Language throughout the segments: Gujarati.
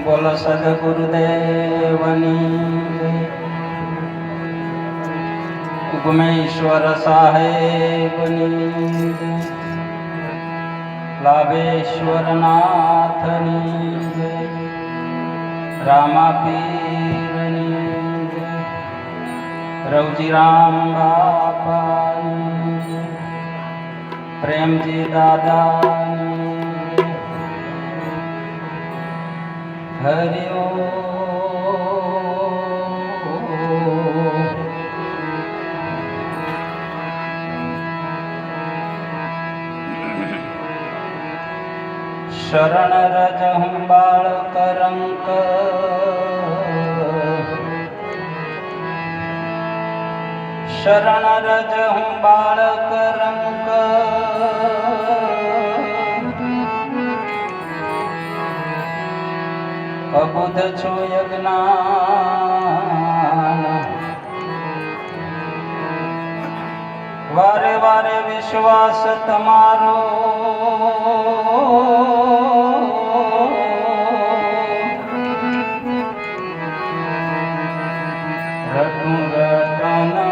બોલો સદગુરુદેવની ઉગમેશ્વર સાહેબની લાભેશ્વર નાથની રામા પીરની રવજી રામ બાપાની પ્રેમજી દાદાની હરિ ઓમ શરણ રજહું બાળક રંક શરણ રજહું બાળક રંક અબુધ છું યજ્ઞાન વારે વારે વિશ્વાસ તમારો રટું રટન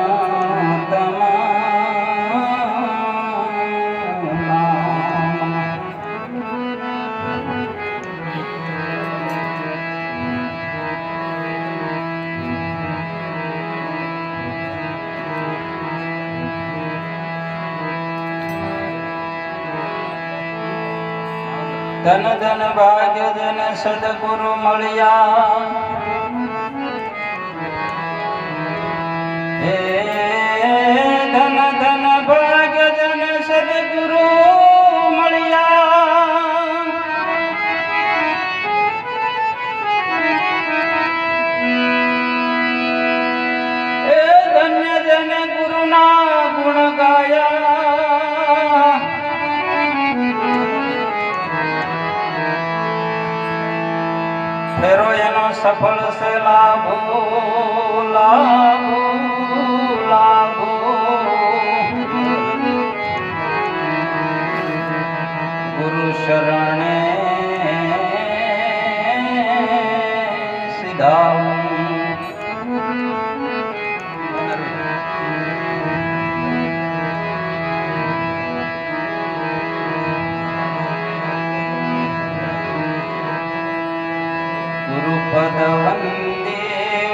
ધન ધન ભાગ્ય જન સદગુરુ મળ્યા હે ધન ધન ભાગ્ય જન સદગુરુ મળ્યા હે ધન્ય જન ગુરુના ગુણ ગાયા ફેરો એનો સફળ છે લાભો લાભો લાભો ગુરુ શરણે સિધાઉ પદ વંદે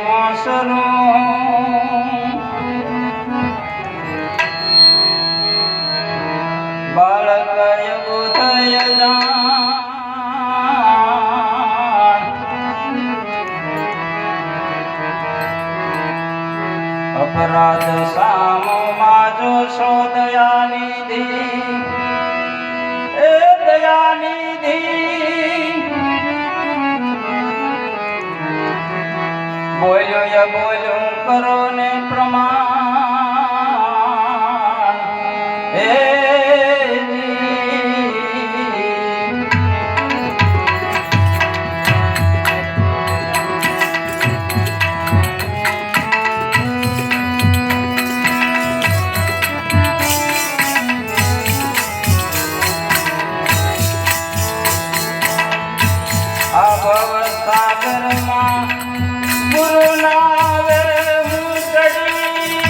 વાસરો બાળક યુગોદય જાણ અપરાધ સામો માજો સો દયાનિધિ એ દયાનિધિ બોલ્યો યા બોલ્યો કરો ને પ્રમાણ હે આ ભવ સાગરમાં ગુરુ નાવે હું ચડી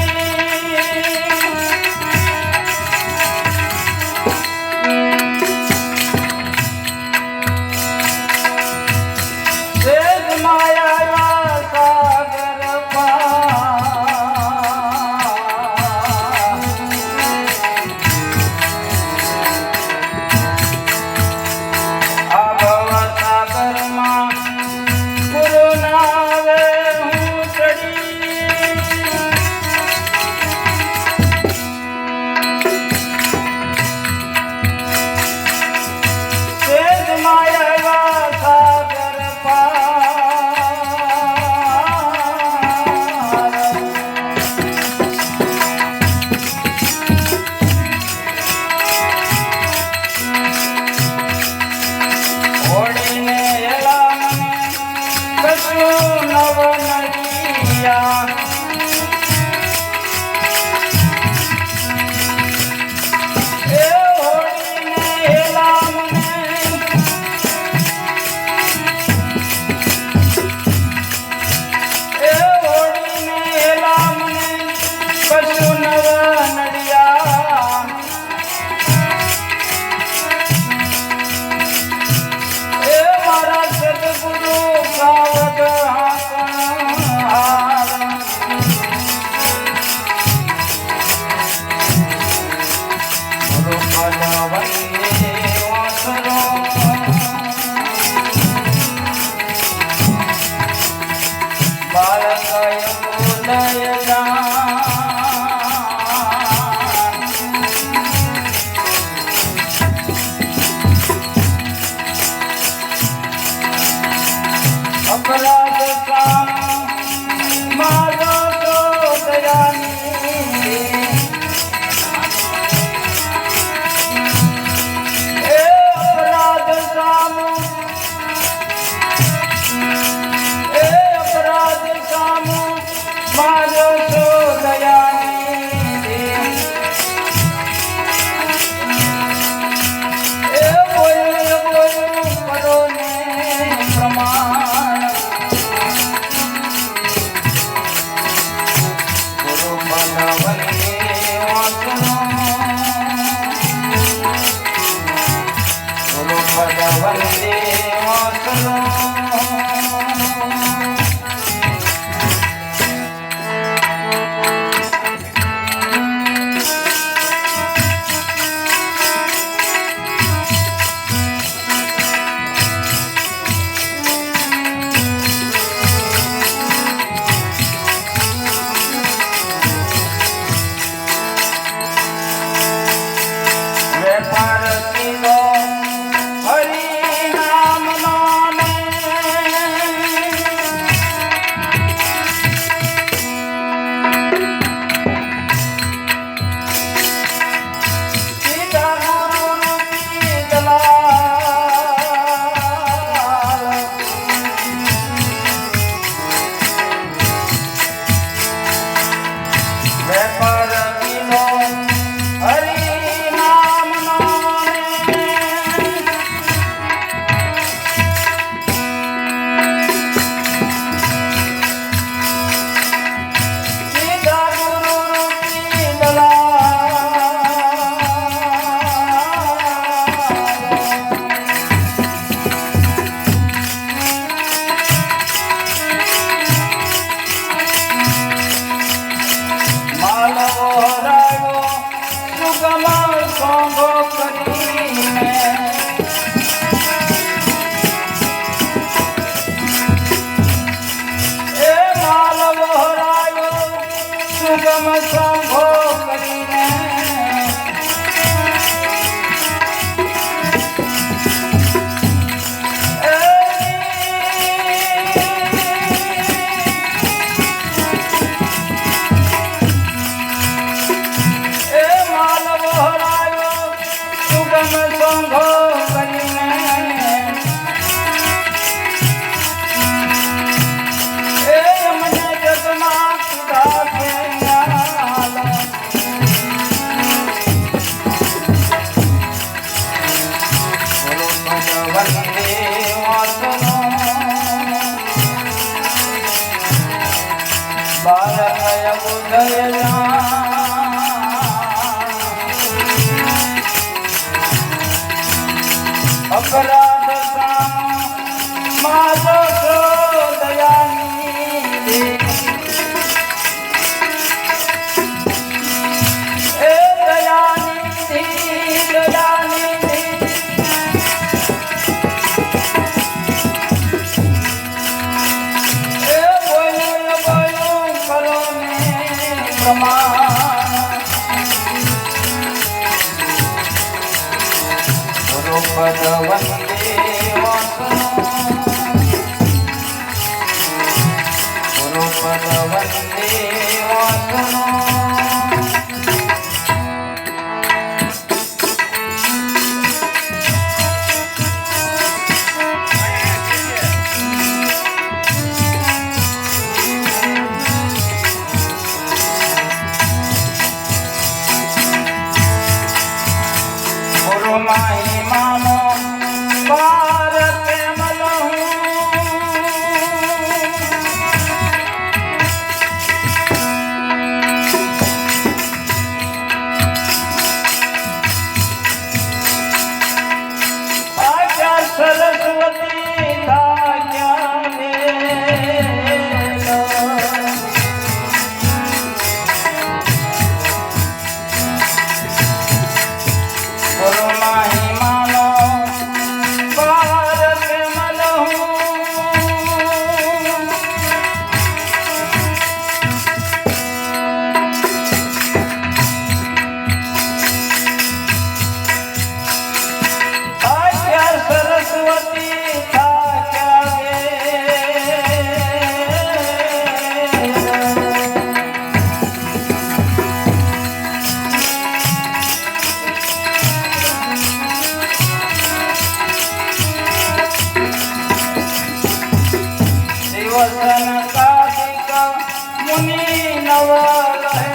વસન કાર્તિક મુનિ નવ રહે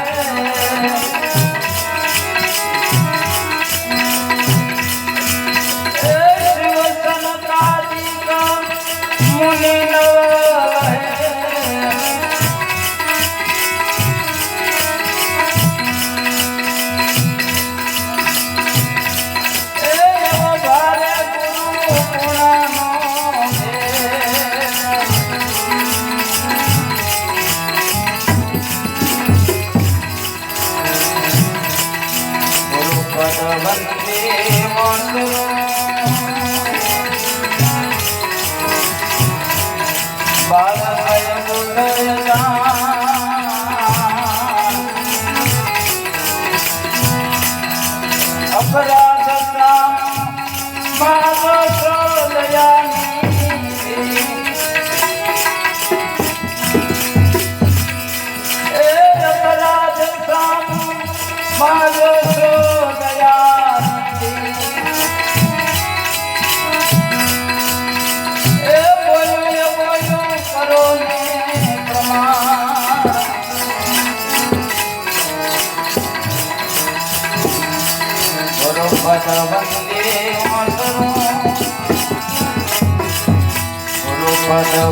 અપરાધ મારો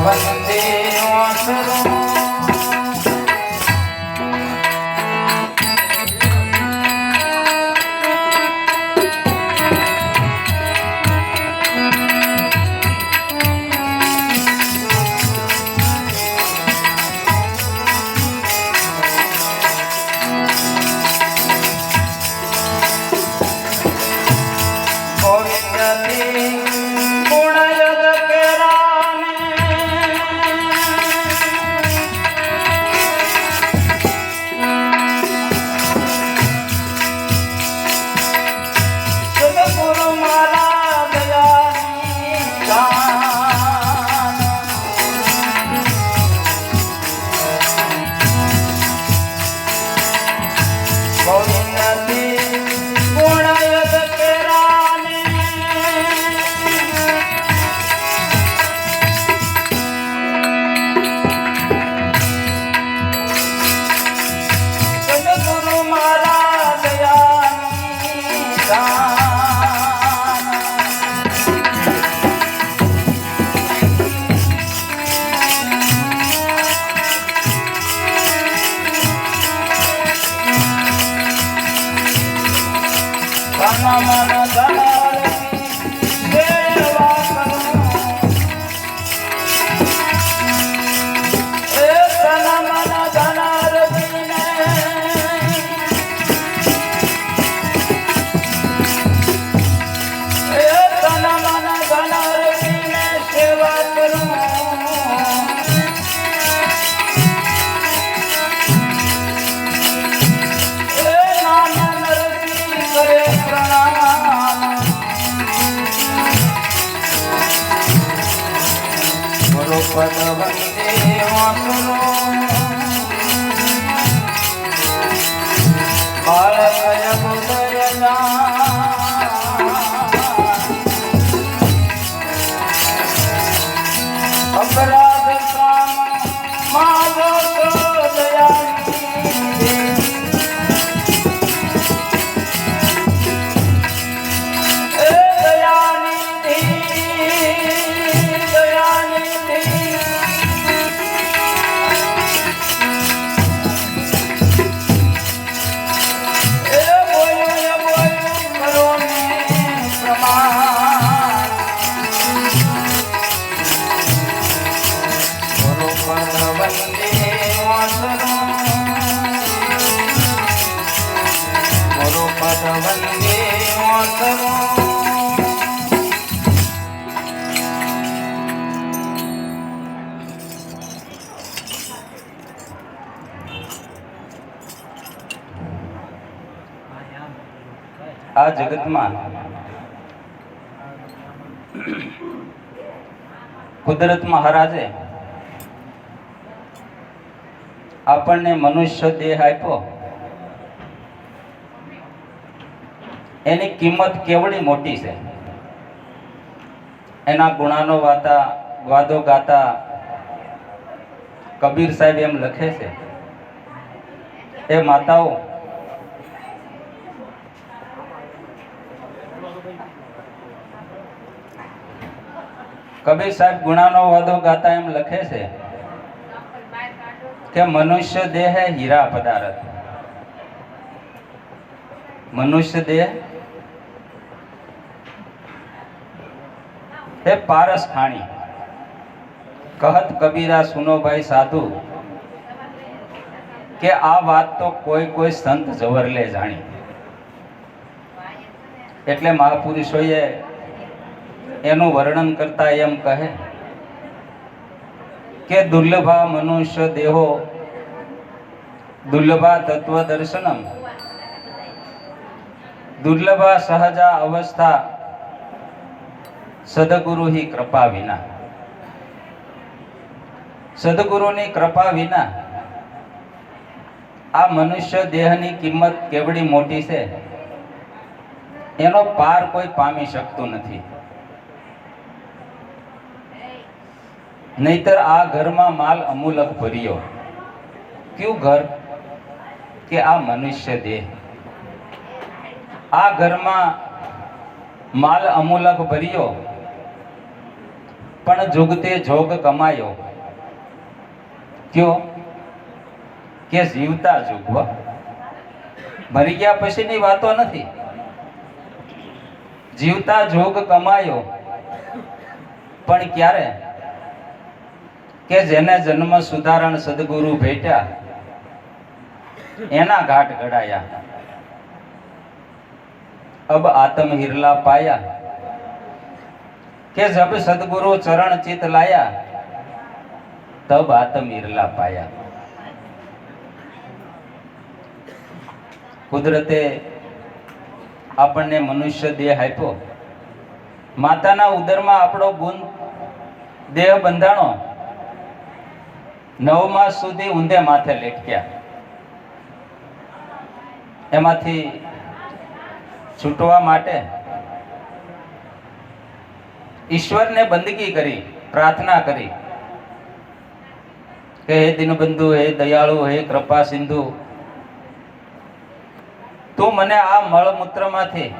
વંદે આ જગતમાં કુદરત મહારાજે આપણને મનુષ્ય દેહ આપ્યો, એની કિંમત કેવડી મોટી છે. એના ગુણાનો વાદો ગાતા કબીર સાહેબ એમ લખે છે, એ માતાઓ, કબીર સાહેબ ગુણાનો વાદો ગાતા એમ લખે છે કે મનુષ્ય દેહ હે હીરા પદાર્થ, મનુષ્ય દેહ હે પારસ ખાણી, કહત કબીરા સુનો ભાઈ સાધુ, કે આ વાત તો કોઈ સંત જવરલે જાણી. એટલે મહાપુરુષોએ એનું વર્ણન કરતા એમ કહે કે દુર્લભા મનુષ્ય દેહો દુર્લભા તત્વ દર્શનમ દુર્લભા સહજા અવસ્થા સદગુરુ હિ કૃપા વિના. સદગુરુની કૃપા વિના આ મનુષ્ય દેહની કિંમત કેવડી મોટી છે એનો પાર કોઈ પામી શકતું નથી. નહીતર આ ઘરમાં માલ અમૂલક ભર્યો. કયું ઘર? કે આ મનુષ્ય દેહ. આ ઘરમાં માલ અમૂલક ભર્યો, પણ જુગતે જોગ કમાયો. કયો? કે જીવતા જુગવા. મરી ગયા પછીની વાતો નથી. જીવતા જોગ કમાયો, પણ ક્યારે? કે જેને જન્મ સુધારણ સદગુરુ ભેટ્યા એના ઘાટ ઘડાયા. અબ આત્મ હિરલા પાયા, કે જબ સદગુરુ ચરણ ચિત લાયા તબ આત્મ હિરલા પાયા. કુદરતે આપણને મનુષ્ય દેહ આપ્યો. માતાના ઉદરમાં આપણો ગુણ દેહ બંધાણો. 9 માસ સુધી ઊંધે માથે લેટક્યા. એમાંથી છૂટવા માટે ઈશ્વરને બંદગી કરી, પ્રાર્થના કરી કે હે દીનબંધુ, હે દયાળુ, હે કૃપા સિંધુ, તું મને આ મળમૂત્રમાંથી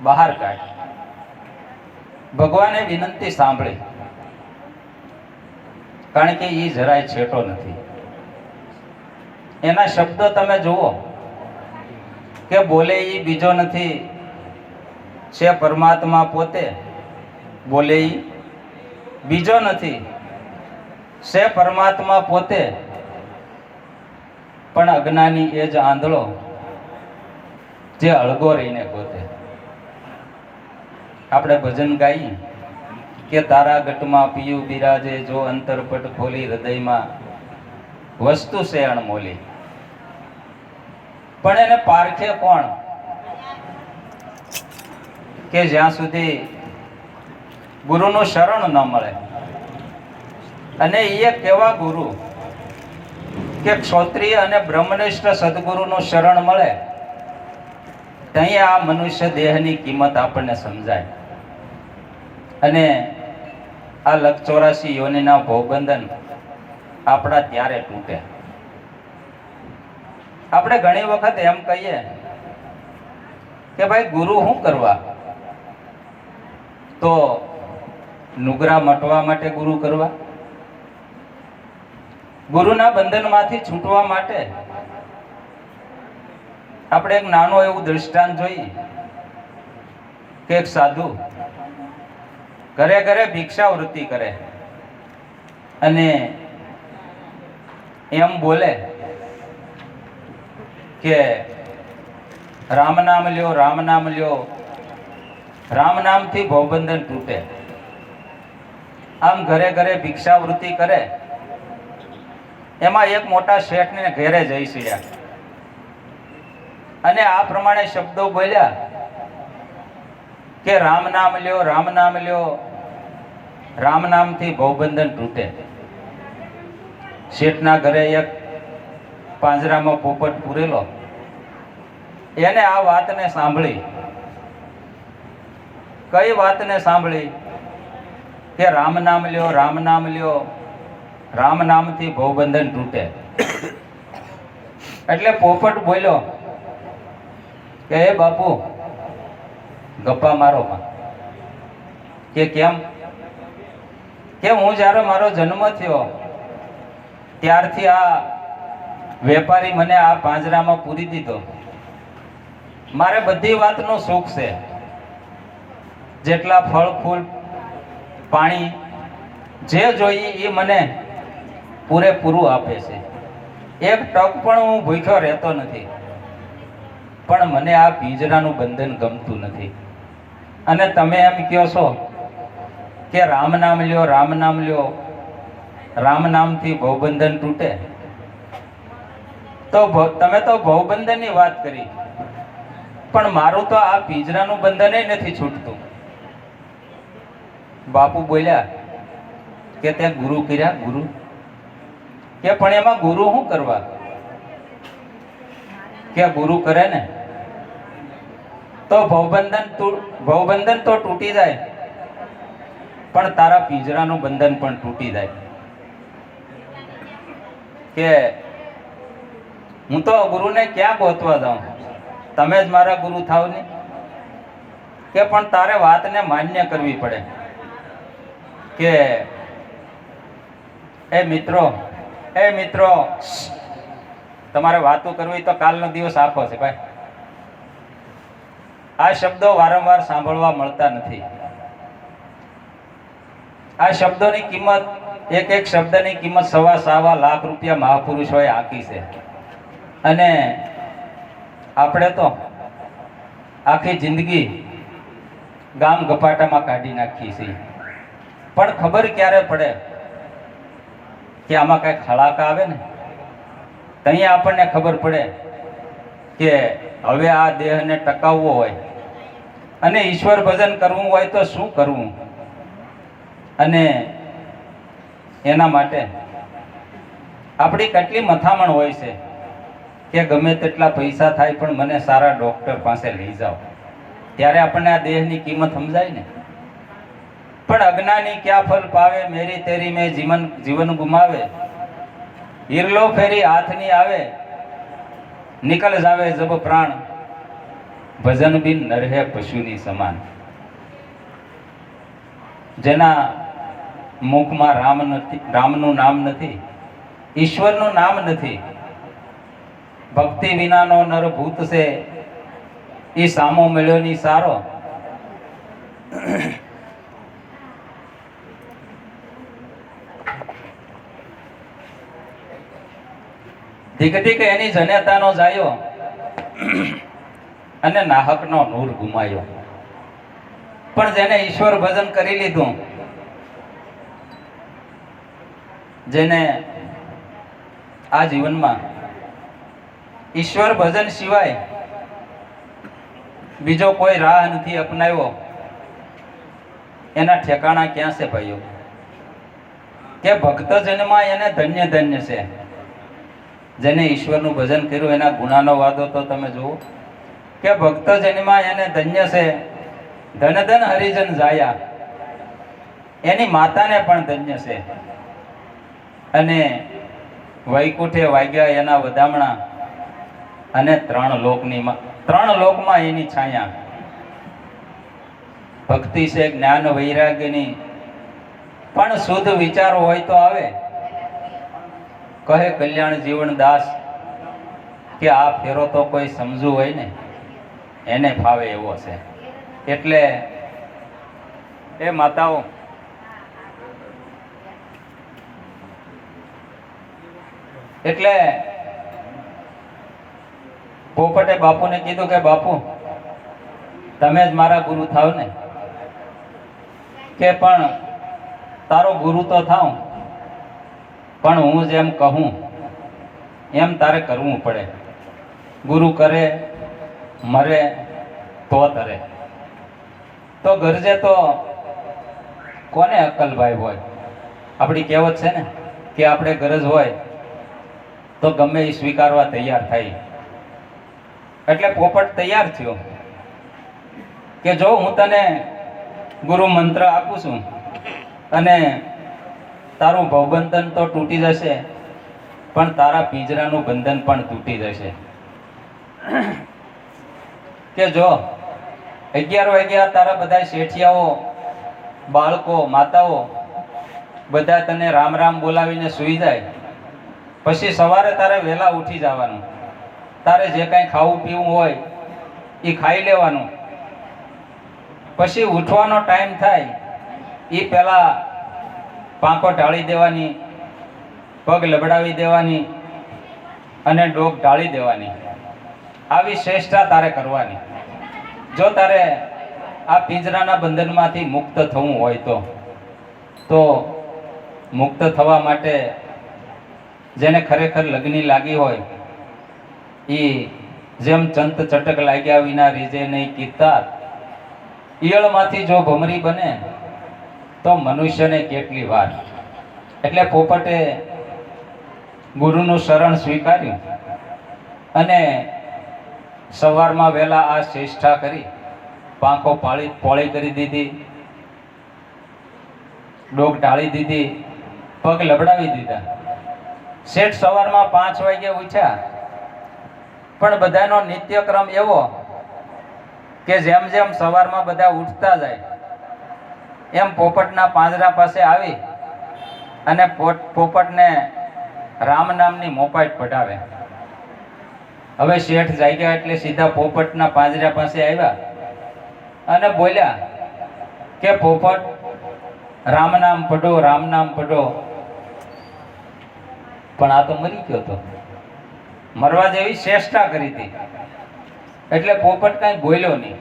બહાર કાઢ. ભગવાને વિનંતી સાંભળી, કારણ કે એ જરાય છેટો નથી. એના શબ્દો તમે જુઓ કે બોલે એ બીજો નથી, છે પરમાત્મા પોતે. બોલે એ બીજો નથી, છે પરમાત્મા પોતે. પણ અજ્ઞાની એ જ આંધળો જે અળગો રહીને પોતે. આપણે ભજન ગાઈએ કે તારા ગટમાં પીયું બિરાજે જો અંતરપટ ખોલી હૃદયમાં વસ્તુ છે અણમોલી. પણ એને પારખે કોણ? કે જ્યાં સુધી ગુરુનું શરણ ન મળે. અને એ કેવા ગુરુ કે ક્ષોત્રિય અને બ્રહ્મનિષ્ઠ સદગુરુનું શરણ મળે, ત્યાં આ મનુષ્ય દેહની કિંમત આપણને સમજાય. અને આ 184 યોનિના ભવબંધન આપણા ત્યારે તૂટે. આપણે ઘણી વખત એમ કહીએ કે ભાઈ ગુરુ શું કરવા? તો નુગરા મટવા માટે ગુરુ કરવા? ગુરુના બંધનમાંથી છૂટવા માટે? આપણે એક નાનો એવું દૃષ્ટાંત જોઈએ કે એક સાધુ ઘરે ઘરે ભિક્ષાવૃત્તિ કરે અને એમ બોલે કે રામ નામ લ્યો, રામ નામ લ્યો. રામ નામથી ભવબંધન તૂટે. આમ ઘરે ઘરે ભિક્ષાવૃત્તિ કરે. એમાં એક મોટા શેઠને ઘેરે જઈ સીડ્યા અને આ પ્રમાણે શબ્દો બોલ્યા કે રામ નામ લ્યો, રામ નામ લ્યો. રામ નામથી ભવબંધન તૂટે. શેઠના ઘરે એક પાંજરામાં પોપટ પૂરેલો. એને આ વાતને સાંભળી. કઈ વાતને સાંભળી? કે રામ નામ લ્યો, રામ નામ લ્યો. રામ નામથી ભવબંધન તૂટે. એટલે પોપટ બોલ્યો કે હે બાપુ ગપ્પા મારો માં. કે કેમ? કે હું જ્યારે મારો જન્મ થયો ત્યારથી આ વેપારી મને આ પાંજરામાં પૂરી દીધો. મારે બધી વાતનું સુખ છે. જેટલા ફળ ફૂલ પાણી જે જોઈએ એ મને પૂરેપૂરું આપે છે. એક ટક પણ હું ભૂખ્યો રહેતો નથી. પણ મને આ પિંજરાનું બંધન ગમતું નથી. અને તમે એમ કહો છો કે રામ નામ લ્યો, રામ નામ લ્યો, રામ નામથી ભવબંધન તૂટે. તો તમે તો ભવબંધનની વાત કરી, પણ મારું તો આ પિંજરાનું બંધન નથી છૂટતું. બાપુ બોલ્યા કે તે ગુરુ કર્યા. ગુરુ કે પણ એમાં ગુરુ શું કરવા? કે ગુરુ કરે ને તો ભવબંધન તો તૂટી જાય, પણ તારા પિંજરાનું બંધન પણ તૂટી જાય. કે હું તો ગુરુને ક્યાં ગોતવા જાઉં? તમે જ મારા ગુરુ થાવ ને. કે પણ તારે વાતને માન્ય કરવી પડે. કે એ મિત્રો તમારે વાતો કરવી તો કાલનો દિવસ આખો છે ભાઈ. આ શબ્દો વારંવાર સાંભળવા મળતા નથી. આ શબ્દોની કિંમત, એક એક શબ્દની કિંમત સવા લાખ રૂપિયા મહાપુરુષોએ આંકી છે. અને આપણે તો આખી જિંદગી ગામ ગપાટામાં કાઢી નાખીએ છીએ. પણ ખબર ક્યારે પડે કે આમાં કઈ ખડાકા આવે ને, ત્યાં આપણને ખબર પડે કે હવે આ દેહને ટકાવવો હોય અને ઈશ્વર ભજન કરવું હોય તો શું કરવું. અને એના માટે આપણી કેટલી મથામણ હોય છે કે ગમે તેટલા પૈસા થાય પણ મને સારા ડોક્ટર પાસે લઈ જાઓ. ત્યારે આપણને આ દેહની કિંમત સમજાય ને. પણ અજ્ઞાની ક્યાં ફલ પાવે, મેરી તેરી મેં જીવન ગુમાવે. હિરલો ફેરી હાથની આવે, નિકલ જાવે જબ પ્રાણ, ભજન બિન નરહે પશુની સમાન. જેના મુખમાં રામનું નામ નથી, ઈશ્વરનું નામ નથી, ભક્તિ વિનાનો નર ભૂત છે, એ સામો મળ્યો ની સારો. ધીક ધીક એની જનેતાનો જાયો અને નાહકનો નૂર ગુમાયો. પણ જેને ઈશ્વર ભજન કરી લીધું, જેને આ જીવનમાં ઈશ્વર ભજન સિવાય બીજો કોઈ રાહ નથી અપનાવ્યો, એના ઠેકાણા ક્યાં છે ભાઈઓ? કે ભક્તજનમાં એને ધન્ય ધન્ય છે. જેને ઈશ્વરનું ભજન કર્યું એના ગુણાનો વાદો તો તમે જુઓ કે ભક્તજનમાં એને ધન્ય છે. ધન ધન હરિજન જાયા, એની માતાને પણ ધન્ય છે. અને વૈકુંઠે વાગ્યા એના વધામણા, અને ત્રણ લોકમાં એની છાયા. ભક્તિ છે જ્ઞાન વૈરાગ્યની, પણ શુદ્ધ વિચારો હોય તો આવે. કહે કલ્યાણ જીવન દાસ કે આ ફેરો તો કોઈ સમજુ હોય ને એને ફાવે એવો છે. એટલે એ માતાઓ, એટલે પોપટે બાપુને કીધું કે બાપુ તમે જ મારા ગુરુ થાવ ને. કે પણ તારો ગુરુ તો થાવ, પણ હું જેમ કહું એમ તારે કરવું પડે. ગુરુ કરે મરે તો તરે. તો ગરજે તો કોને અક્કલભાઈ હોય? આપણી કહેવત છે ને કે આપણે ગરજ હોય તો ગમે એ સ્વીકારવા તૈયાર થાય. એટલે પોપટ તૈયાર થયો કે જો હું તને ગુરુ મંત્ર આપું છું અને તારું ભવબંધન તો તૂટી જશે, પણ તારા પિંજરાનું બંધન પણ તૂટી જશે. કે જો 11 વાગ્યા તારા બધા શેઠિયાઓ, બાળકો, માતાઓ બધા તને રામ રામ બોલાવીને સૂઈ જાય, પછી સવારે તારે વહેલા ઉઠી જવાનું. તારે જે કાંઈ ખાવું પીવું હોય એ ખાઈ લેવાનું. પછી ઉઠવાનો ટાઈમ થાય એ પહેલાં પાંખો ઢાળી દેવાની, પગ લબડાવી દેવાની અને ડોક ઢાળી દેવાની. આવી શ્રેષ્ઠતા તારે કરવાની. જો તારે આ પિંજરાના બંધનમાંથી મુક્ત થવું હોય તો મુક્ત થવા માટે જેને ખરેખર લગ્ની લાગી હોય એ જેમ ચંત ચટક લાગ્યા વિના રીજે નહીં કિતાર, ઈયળમાંથી જો ભમરી બને તો મનુષ્યને કેટલી વાર. એટલે પોપટે ગુરુનું શરણ સ્વીકાર્યું અને સવારમાં વહેલા આ ચેષ્ટા કરી, પાંખો પોળી કરી દીધી, ડોક ઢાળી દીધી, પગ લબડાવી દીધા. શેઠ સવારમાં 5 વાગે ઉઠ્યા, પણ બધાનો નિત્યક્રમ એવો કે જેમ જેમ સવારમાં બધા ઉઠતા જાય એમ પોપટના પાંજરા પાસે આવી અને પોપટને રામ નામની મોપાટ પઢાવે. હવે શેઠ જાગ્યા એટલે સીધા પોપટના પાંજરા પાસે આવ્યા અને બોલ્યા કે પોપટ, રામ નામ પઢો, રામ નામ પઢો. પણ આ તો મરી ગયો હતો, મરવા જેવી ચેષ્ટા કરી હતી એટલે પોપટ કાંઈ બોલ્યો નહીં.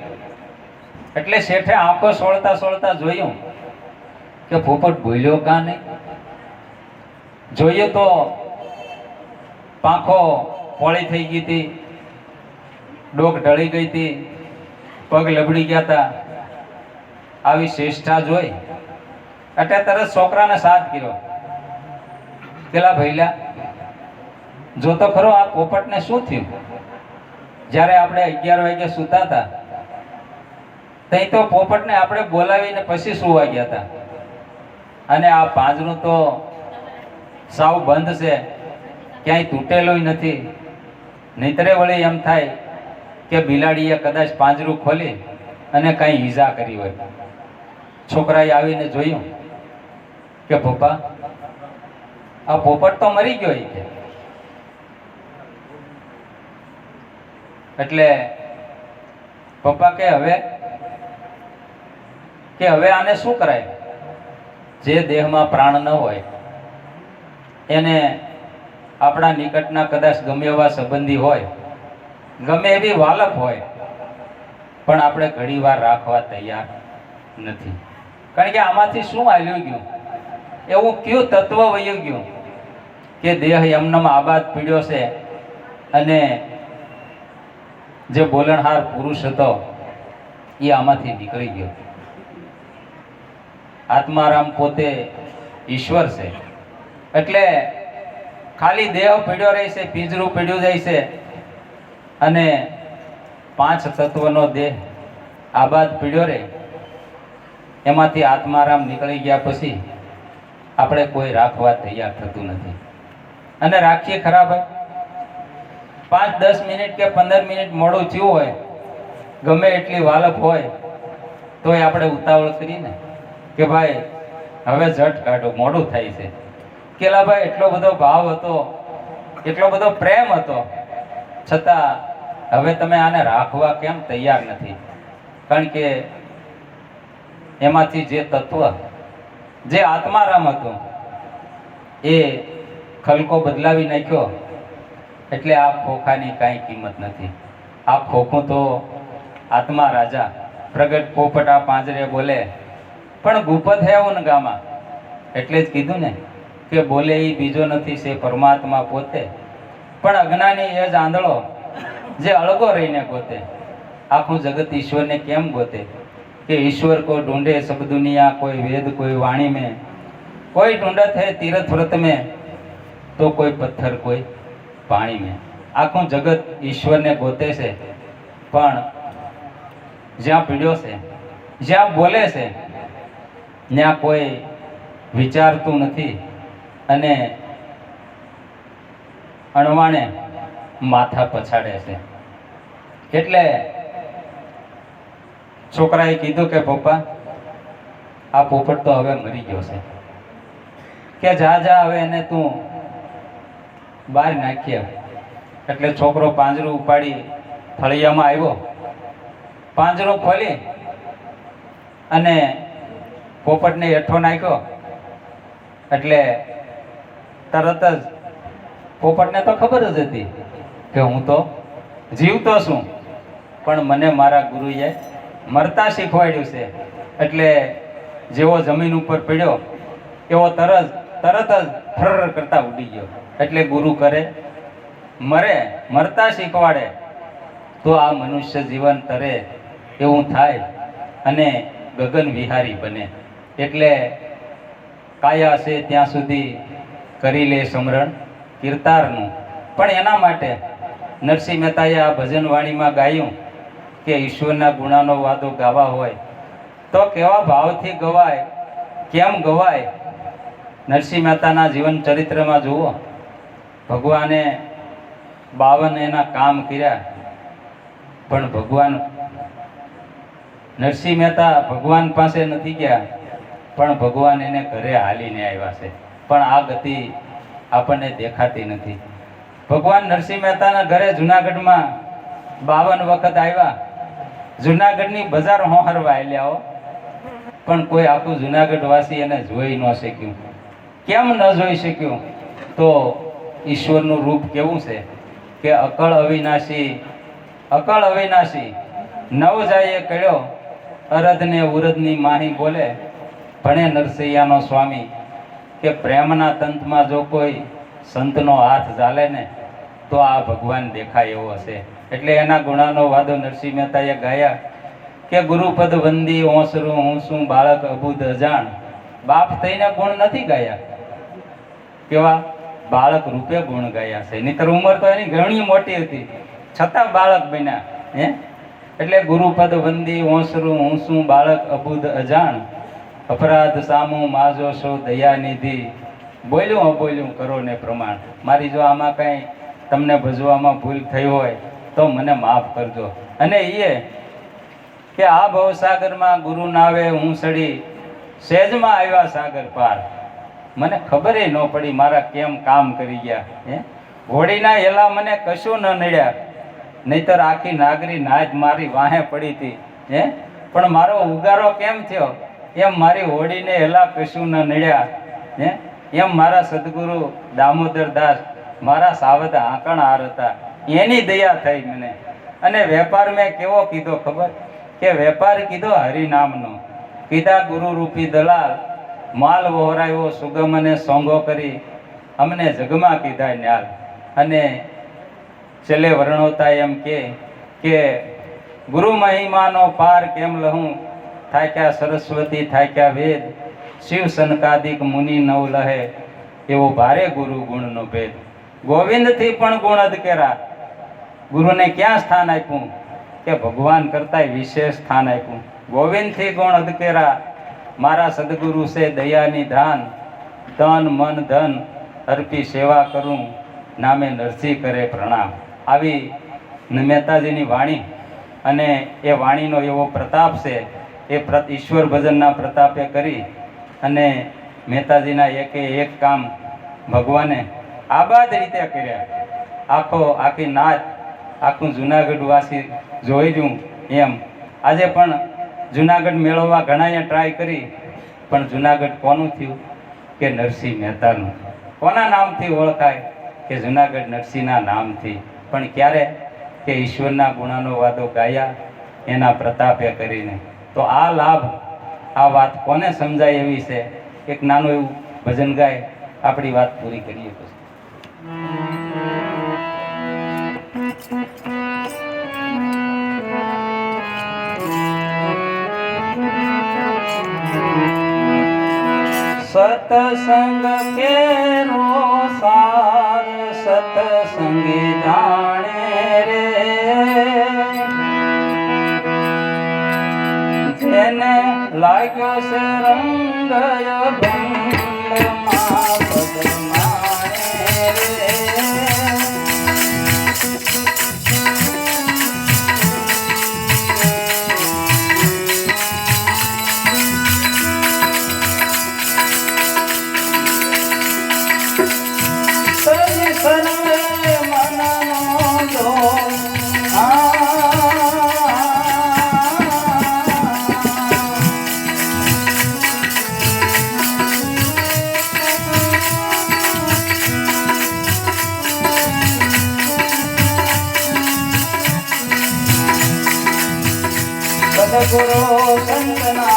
એટલે શેઠે આંખો સોળતા સોળતા જોયું કે પોપટ બોલ્યો કાં નહીં. જોઈએ તો પાંખો પોળી થઈ ગઈ હતી, ડોક ઢળી ગઈ હતી, પગ લબડી ગયા હતા. આવી ચેષ્ટા જોઈ એટલે તરત છોકરાને સાથ કર્યો, પેલા ભૈલા જો તો ખરો આ પોપટને શું થયું. જ્યારે આપણે 11 વાગે સૂતા હતા ત્યાં તો પોપટને આપણે બોલાવીને પછી સુવા ગયા હતા, અને આ પાંજરું તો સાવ બંધ છે, ક્યાંય તૂટેલું નથી. નહીતરે વળી એમ થાય કે બિલાડીએ કદાચ પાંજરું ખોલી અને કાંઈ ઈજા કરી હોય. છોકરાએ આવીને જોયું કે પપ્પા, આ પોપટ તો મરી ગયો. એટલે પપ્પા કે હવે આને શું કરાય. જે દેહમાં પ્રાણ ન હોય એને આપણા નિકટના કદાચ ગમે એવા સંબંધી હોય, ગમે એવી વાલપ હોય, પણ આપણે ઘણીવાર રાખવા તૈયાર નથી. કારણ કે આમાંથી શું હાલ્યું ગયું, એવું કયું તત્વ વયું ગયું કે દેહ એમનેમ આબાદ પીડ્યો છે અને જે બોલણહાર પુરુષ હતો એ આમાંથી નીકળી ગયો. આત્મારામ પોતે ઈશ્વર છે. એટલે ખાલી દેહ પીડ્યો રહે છે, પિંજરું પીડ્યું જાય છે અને 5 તત્વનો દેહ આબાદ પીડ્યો રહે. એમાંથી આત્મારામ નીકળી ગયા પછી આપણે કોઈ રાખવા તૈયાર થતું નથી. અને રાખીએ ખરા ભાઈ, 5-10 મિનિટ કે 15 મિનિટ મોડું થયું હોય, ગમે એટલી વાલપ હોય તોય આપણે ઉતાવળ કરીને કે ભાઈ હવે ઝટ કાઢો, મોડું થાય છે. કેલા ભાઈ એટલો બધો ભાવ હતો, એટલો બધો પ્રેમ હતો, છતાં હવે તમે આને રાખવા કેમ તૈયાર નથી. કારણ કે એમાંથી જે તત્વ, જે આત્મારામ હતો એ ખલકો બદલાવી નાખ્યો. એટલે આ ખોખાની કાંઈ કિંમત નથી. આ ખોખું તો આત્મા રાજા પ્રગટ પોપટ આ પાંજરે બોલે, પણ ગુપત હે ઉન ગામાં. એટલે જ કીધું ને કે બોલે એ બીજો નથી છે પરમાત્મા પોતે, પણ અજ્ઞાની એ જ આંધળો જે અળગો રહીને ગોતે. આખું જગત ઈશ્વરને કેમ ગોતે કે ઈશ્વર કો ઢૂંઢે સબ દુનિયા, કોઈ વેદ કોઈ વાણી में, કોઈ ઢूंढत है तीर्थ व्रत में, तो કોઈ પથ્થર કોઈ પાણી में. આખું જગત ઈશ્વરને ગોતે છે, પણ જ્યાં પીડ્યો છે, જ્યાં બોલે છે, ત્યાં કોઈ વિચારતું નથી અને અણવાણે માથા પછાડે છે. એટલે છોકરાએ કીધું કે પપ્પા, આ પોપટ તો હવે મરી ગયો છે, કે જા જા હવે એને તું બહાર નાખીએ. એટલે છોકરો પાંજરું ઉપાડી ફળિયામાં આવ્યો, પાંજરું ખોલી અને પોપટને હેઠો નાખ્યો. એટલે તરત જ પોપટને તો ખબર જ હતી કે હું તો જીવતો છું, પણ મને મારા ગુરુએ મરતા શીખવાડ્યું છે. એટલે જેવો જમીન ઉપર પડ્યો એવો તરત જ ફર કરતા ઉડી ગયો. એટલે ગુરુ કરે મરતા શીખવાડે તો આ મનુષ્ય જીવન તરે એવું થાય અને ગગન વિહારી બને. એટલે કાયા છે ત્યાં સુધી કરી લે સમરણ કીર્તારનું. પણ એના માટે નરસિંહ મહેતાએ આ ભજન વાણીમાં ગાયું કે ઈશ્વરના ગુણાનો વાદો ગાવા હોય તો કેવા ભાવથી ગવાય, કેમ ગવાય. નરસિંહ મહેતાના જીવન ચરિત્રમાં જુઓ, ભગવાને 52 એના કામ કર્યા, પણ ભગવાન નરસિંહ મહેતા ભગવાન પાસે નથી ગયા, પણ ભગવાન એને ઘરે હાલીને આવ્યા છે. પણ આ ગતિ આપણને દેખાતી નથી. ભગવાન નરસિંહ મહેતાના ઘરે જુનાગઢમાં 52 વખત આવ્યા. જુનાગઢની બજાર હોહરવા આલ્યા, પણ કોઈ આખું જુનાગઢ વાસી એને જોઈ ન શક્યું. કેમ ન જોઈ શક્યું? તો ઈશ્વરનું રૂપ કેવું છે કે અકળ અવિનાશી નવ જાય કળ્યો, અરધને ઉરદની માહી બોલે, ભણે નરસૈયાનો સ્વામી. કે પ્રેમના તંતમાં જો કોઈ સંતનો હાથ ચાલે ને તો આ ભગવાન દેખાય એવો છે. એટલે એના ગુણાનો વાદો નરસિંહ મહેતાએ ગાયા કે ગુરુપદ વંદી ઓસરું હું શું બાળક અબુધ અજાણ. બાપ થઈને ગુણ નથી ગાયા, કેવા બાળક રૂપે ગુણ ગાયા છે. નહીતર ઉંમર તો એની ઘણી મોટી હતી, છતાં બાળક બન્યા. એટલે ગુરુપદ વંદી ઓસરું હું શું બાળક અબુધ અજાણ, અપરાધ સામું માજો છો દયાનિધિ, બોલ્યું અબોલ્યું કરો ને પ્રમાણ. મારી જો આમાં કંઈ તમને ભજવામાં ભૂલ થઈ હોય તો મને માફ કરજો. અને એ કે આ ભવસાગરમાં ગુરુ નાવે હું સડી, સહેજમાં આવ્યા સાગર પાર. મને ખબર ન પડી મારા કેમ કામ કરી ગયા. ઘોડીના એલા મને કશું ન નડ્યા, નહીતર આખી નાગરી નાજ મારી વાહે પડી હતી. પણ મારો ઉગારો કેમ થયો? એમ મારી હોડીને એલા કશું ન નડ્યા. એમ મારા સદગુરુ દામોદર દાસ મારા સાવધ આંકણ હાર હતા, એની દયા થઈ મને. અને વેપાર મેં કેવો કીધો ખબર? કે વેપાર કીધો હરિનામનો. કીધા ગુરુ રૂપી દલાલ, માલ વહોરાયો સુગમ અને સોંગો કરી, અમને જગમાં કીધા ન્યાલ. અને છેલ્લે વર્ણવતા એમ કે ગુરુ મહિમાનો પાર કેમ લહું, થાક્યા સરસ્વતી થાક્યા વેદ, શિવ સનકાદિક મુનિ નવ લહે, એવો ભારે ગુરુ ગુણનો ભેદ. ગોવિંદથી પણ ગુણ અધકેરા. ગુરુને ક્યાં સ્થાન આપ્યું? કે ભગવાન કરતાંય વિશેષ સ્થાન આપ્યું. ગોવિંદથી ગુણ અધકેરા, મારા સદગુરુ છે દયાની ધાન, તન મન ધન અર્પી સેવા કરું, નામે નરસિંહ કરે પ્રણામ. આવી મહેતાજીની વાણી, અને એ વાણીનો એવો પ્રતાપ છે. એ ઈશ્વર ભજનના પ્રતાપે કરી અને મહેતાજીના એક કામ ભગવાને આબાદ રીતે કર્યા. આખી નાચ આખું જુનાગઢ વાસી જોઈ રહ્યું. એમ આજે પણ જુનાગઢ મેળવવા ઘણાએ ટ્રાય કરી, પણ જુનાગઢ કોનું થયું? કે નરસિંહ મહેતાનું. કોના નામથી ઓળખાય? કે જુનાગઢ નરસિંહના નામથી. પણ ક્યારે? કે ઈશ્વરના ગુણાનો વાદો ગાયા, એના પ્રતાપે કરીને. તો આ લાભ, આ વાત કોને સમજાય એવી છે? એક નાનું એવું ભજન ગાય આપણી વાત પૂરી કરીએ. પછી સતસંગ કેરો સાર સતસંગી જાણે રે, જેને લાગ્યો છે રંગ ભંગમાં સદગુરુ સંતના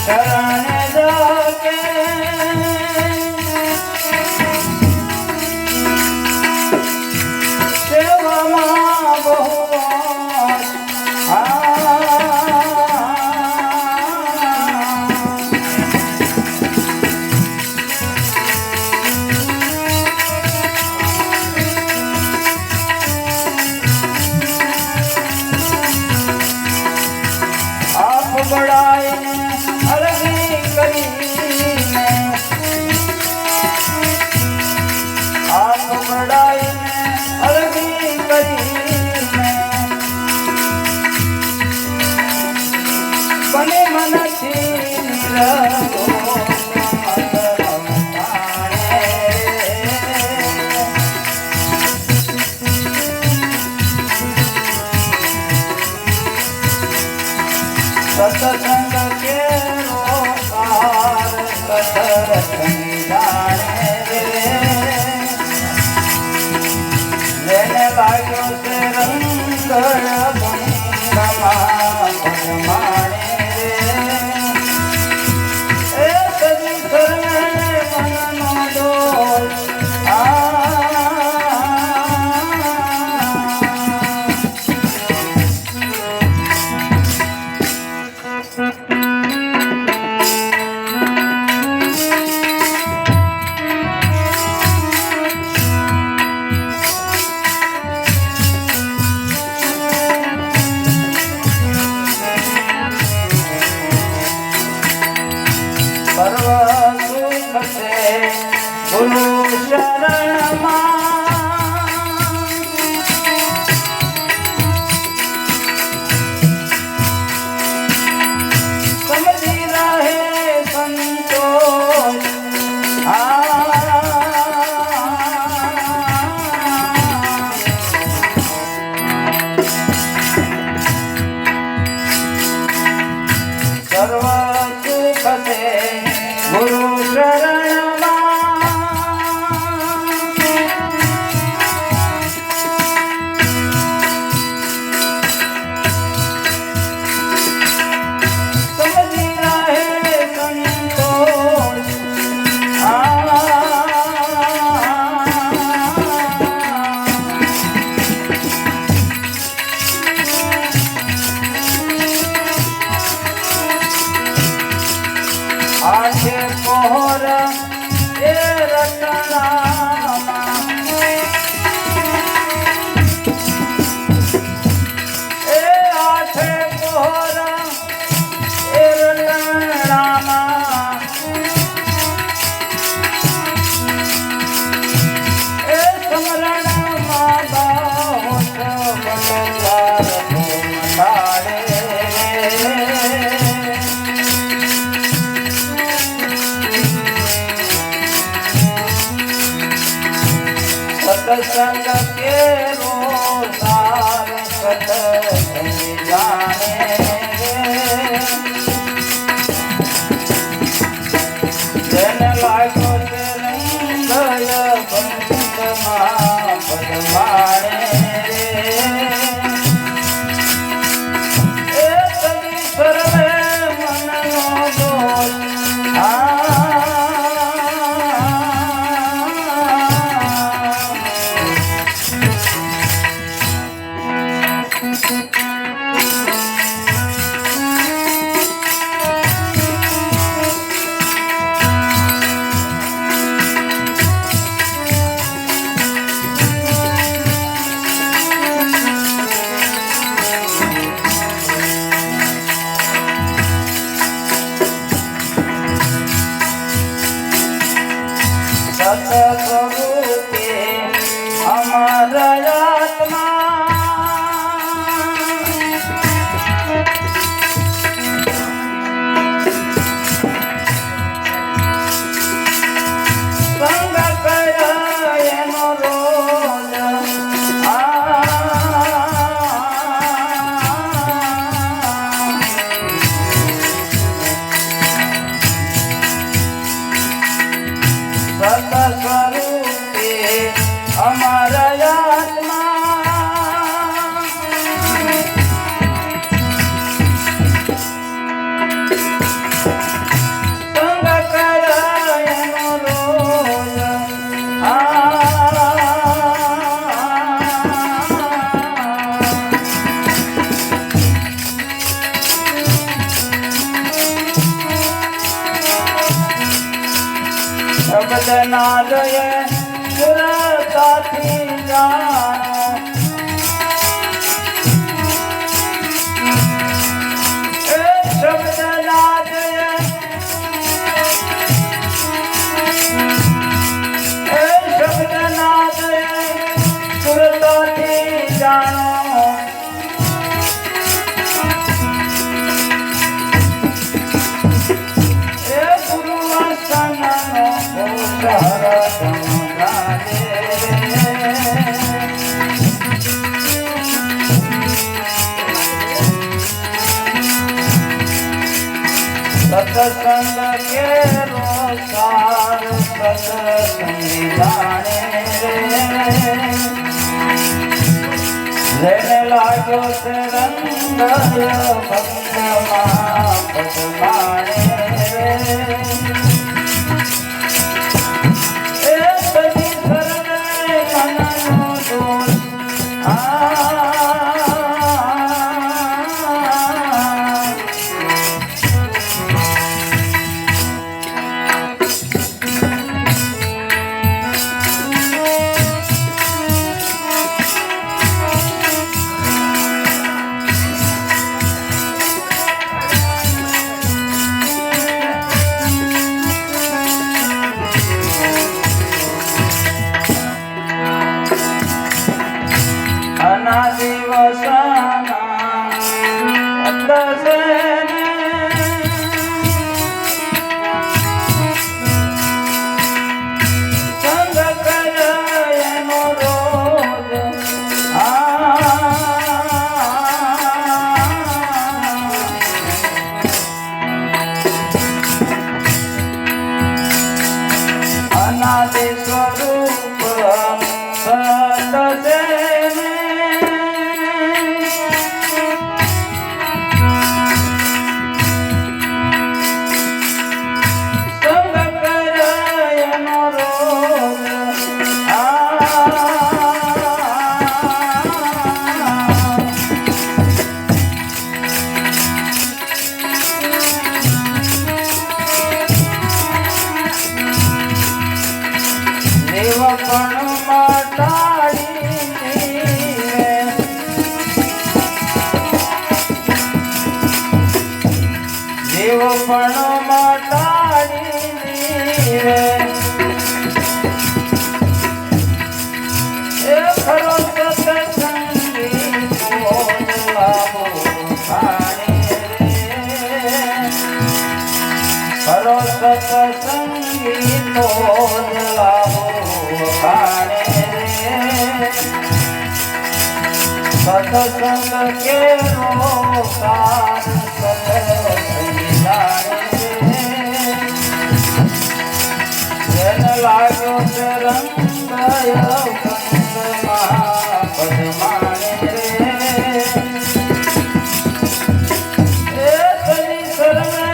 શરણે જાકે સેવામાં બહુ बड़ाई अलगी करीने आप बड़ाई अलगी करीने बने मन थी सत्संग के रोकार सत्संग जाने रे लेने लाग्यो से रंग माने रे ए सजी शरणे मन नो डोल सर्व सुख से गुरु शरण समझी रहे संतोष सर्व सुख से गुरु शरण समझी रहे संतोष आशे पोहर ए रटना ए आठे पोहर ए रटना ए समरण मादा होत बंगार मटाड़े सत्संग के रोसार सत्संग जाने जन लागो से रंगय बंद माने ए सभी सर्वे मन नो बोल શબ્દ નાદયે સુરતાથી જાણો એ શબ્દ નાદયે એ શબ્દ નાદયે સુરતાથી જાણો એ ગુરુ વસનનો સત્સંગ કેરો સાર સત્સંગી જાણે લેને લાગ્યો છે રંગ ભક્તમાં પદમાણે એ બધી સર્વે મનનો દોષ સ્વરૂપ પણ મટાડી રે એ ખરો સત્સંગી બોલ લાવો ખાણી રે ખરો સત્સંગી બોલ લાવો ખાણી રે સત્સંગ કેરો સાર સત્સંગી લાગ્યો છે રંગ પદમાણે રે એ તની સર્વે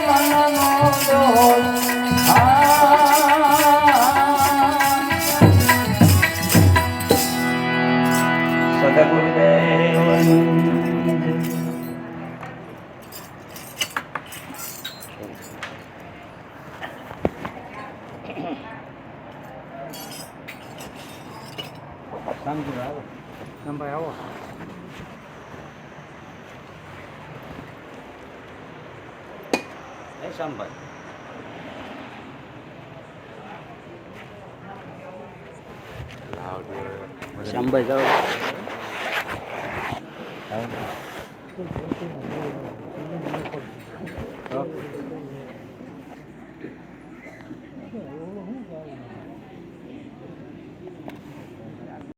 મનનો દોલ સદગુરુદેવ ભાઈ આવો શ્યામભાઈ જાઓ